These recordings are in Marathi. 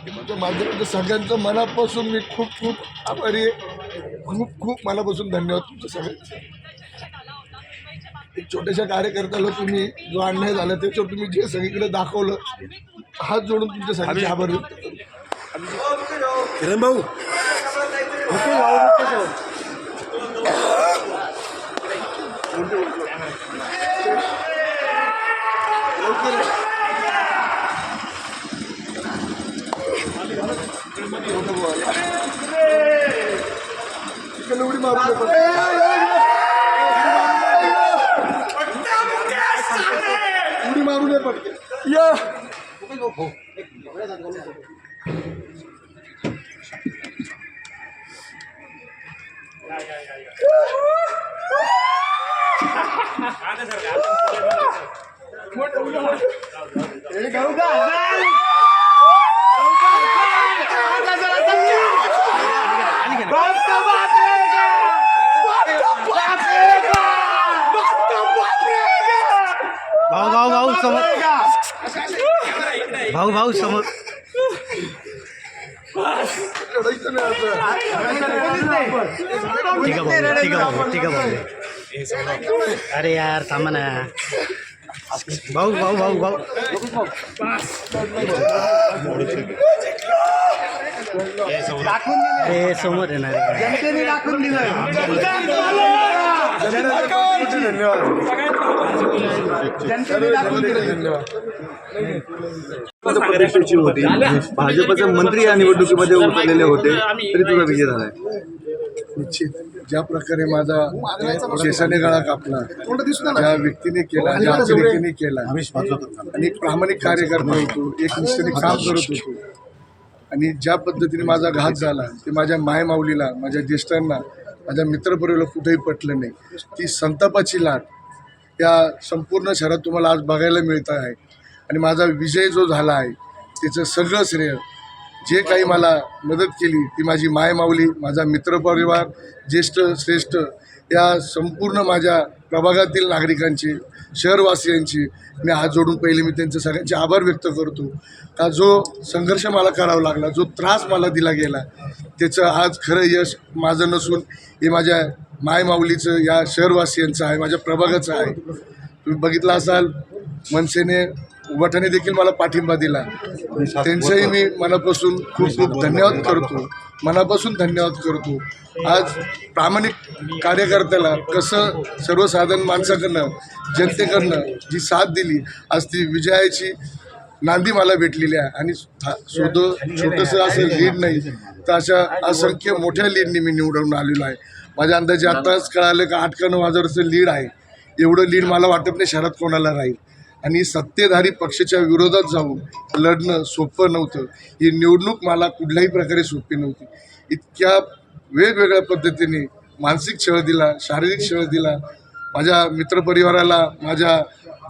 माध्यमाच्या माध्यमातून सगळ्यांचं मनापासून मी खूप खूप आभारी आहे. खूप खूप मनापासून धन्यवाद तुमचं सगळ्यांचं. एक छोट्याशा कार्यकर्त्याला तुम्ही जो अन्याय झाला त्याच्यावर तुम्ही जे सगळीकडे दाखवलं, हात जोडून तुमच्या सगळ्यांचे आभार व्यक्त करतो. किरण भाऊ उडी मारू उडी मारू नये पटके या भाऊ समोर भाऊ समोर ठीक आहे अरे यार थांबा ना भाऊ अरे समोर येणार जनतेने दाखवून परीक्षेची होती, भाजपचे मंत्री या निवडणुकीमध्ये उतरलेले होते तरी तुझा विजय झालाय. निश्चित ज्या प्रकारे माझा शेषाने गळा कापला, ज्या व्यक्तीने केला, ज्या व्यक्तीने केला, आणि प्रामाणिक कार्यकर्ता होतो, एक निष्ठेने काम करत होतो, आणि ज्या पद्धतीने माझा घात झाला ते माझ्या मायमाऊलीला, माझ्या ज्येष्ठांना, माझ्या मित्रपरिवाराला कुठेही पटलं नाही. ती संतापाची लाट या संपूर्ण शहरात तुम्हाला आज बघायला मिळत आहे. आणि माझा विजय जो झाला आहे त्याचं सगळं श्रेय, जे काही मला मदत केली ती माझी मायमाऊली, माझा मित्रपरिवार, ज्येष्ठ श्रेष्ठ या संपूर्ण माझ्या प्रभागातील नागरिकांची, शहरवासियांची मी हात जोडून पहिले मी त्यांचे सगळ्यांचे आभार व्यक्त करतो. का जो संघर्ष मला करावा लागला, जो त्रास मला दिला गेला, त्याचं आज खरं यश माझं नसून हे माझ्या मायमाऊलीचं, या शहरवासियांचं आहे, माझ्या प्रभागाचं आहे. तुम्ही बघितलं असाल मनसेने, उभाटाने देखील मला पाठिंबा दिला, त्यांचंही मी मनापासून खूप खूप धन्यवाद करतो, मनापासून धन्यवाद करतो. आज प्रामाणिक कार्यकर्त्याला कसं सर्वसाधारण माणसाकडनं, जनतेकडनं जी साथ दिली, आज ती विजयाची नांदी मला भेटलेली आहे. आणि छोटंसं असं लीड नाही तर अशा असंख्य मोठ्या लीडनी मी निवडून आलेलो आहे. माझ्या अंदाजे आत्ताच कळालं का 8 का 9 हजाराचं लीड आहे. एवढं लीड मला वाटत नाही शहरात कोणाला राहील. आणि सत्तेधारी पक्षाच्या विरोधात जाऊन लढणं सोपं नव्हतं. ही निवडणूक मला कुठल्याही प्रकारे सोपी नव्हती. इतक्या वेगवेगळ्या पद्धतीने मानसिक छळ दिला, शारीरिक छळ दिला, माझ्या मित्रपरिवाराला, माझ्या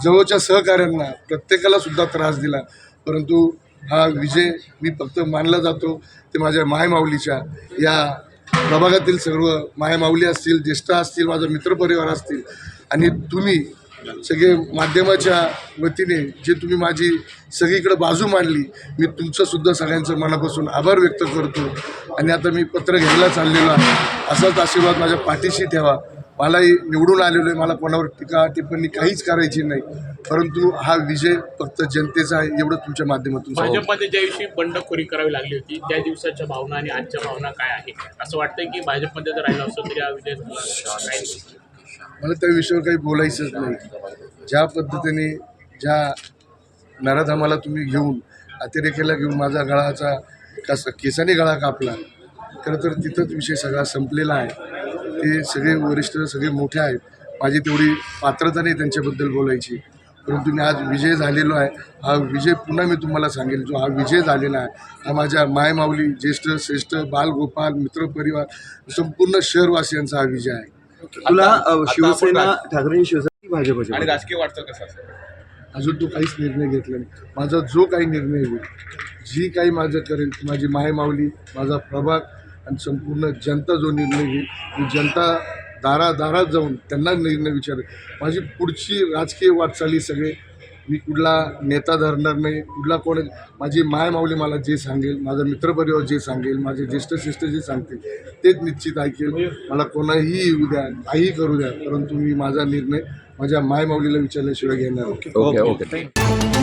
जवळच्या सहकाऱ्यांना, प्रत्येकाला सुद्धा त्रास दिला. परंतु हा विजय मी फक्त मानला जातो ते माझ्या मायमाऊलीच्या, या प्रभागातील सर्व मायमाऊली असतील, ज्येष्ठ असतील, माझा मित्रपरिवार असतील, आणि तुम्ही सगळे माध्यमाच्या वतीने जे तुम्ही माझी सगळीकडे बाजू मांडली, मी तुमचंसुद्धा सगळ्यांचं मनापासून आभार व्यक्त करतो. आणि आता मी पत्र घ्यायला चाललेलो आहे. असाच आशीर्वाद माझ्या पाठीशी ठेवा. मलाही निवडून आलेलो आहे, मला कोणावर टीका टिप्पणी काहीच करायची नाही, परंतु हा विजय फक्त जनतेचा आहे, एवढं तुमच्या माध्यमातून. भाजपमध्ये ज्या दिवशी बंडखोरी करावी लागली होती त्या दिवसाच्या भावना आणि आजच्या भावना काय आहे? असं वाटतंय की भाजपमध्ये जर राहिलं असतं तरी हा विजय झाला? मला त्या विषयावर काही बोलायचंच नाही. ज्या पद्धतीने ज्या नराधमाला तुम्ही घेऊन, अतिरेकेला घेऊन माझा गळाचा केसाने गळा कापला, खरं तर तिथंच विषय सगळा संपलेला आहे. ते सगळे वरिष्ठ, सगळे मोठे आहेत, माझी तेवढी पात्रता नाही त्यांच्याबद्दल बोलायची. परंतु मी आज विजय झालेलो आहे. हा विजय पुन्हा मी तुम्हाला सांगेल, जो हा विजय झालेला आहे हा माझ्या मायमाऊली, ज्येष्ठ श्रेष्ठ, बालगोपाल, मित्रपरिवार, संपूर्ण शहरवासियांचा हा विजय आहे. तुला शिवसेना, ठाकरे शिवसेना, भाजपची आणि राजकीय वाटचाल कसं असेल? अजून तो काहीच निर्णय घेतला नाही. माझा जो काही निर्णय होईल, जी काही माझं करेल, माझी मायमाऊली, माझा प्रभाग आणि संपूर्ण जनता जो निर्णय घेईल, मी जनता दारात जाऊन त्यांना निर्णय विचारेल. माझी पुढची राजकीय वाटचाली सगळे मी कुठला नेता धरणार नाही, कुठला कोण माझी माय माऊली मला जे सांगेल, माझा मित्रपरिवार जे सांगेल, माझे ज्येष्ठ शिष्ट जे सांगतील तेच निश्चित ऐकेल. मला कोणाही येऊ द्या, काही करू द्या, परंतु मी माझा निर्णय माझ्या माय माऊलीला विचारल्याशिवाय घेणार नाही. ओके.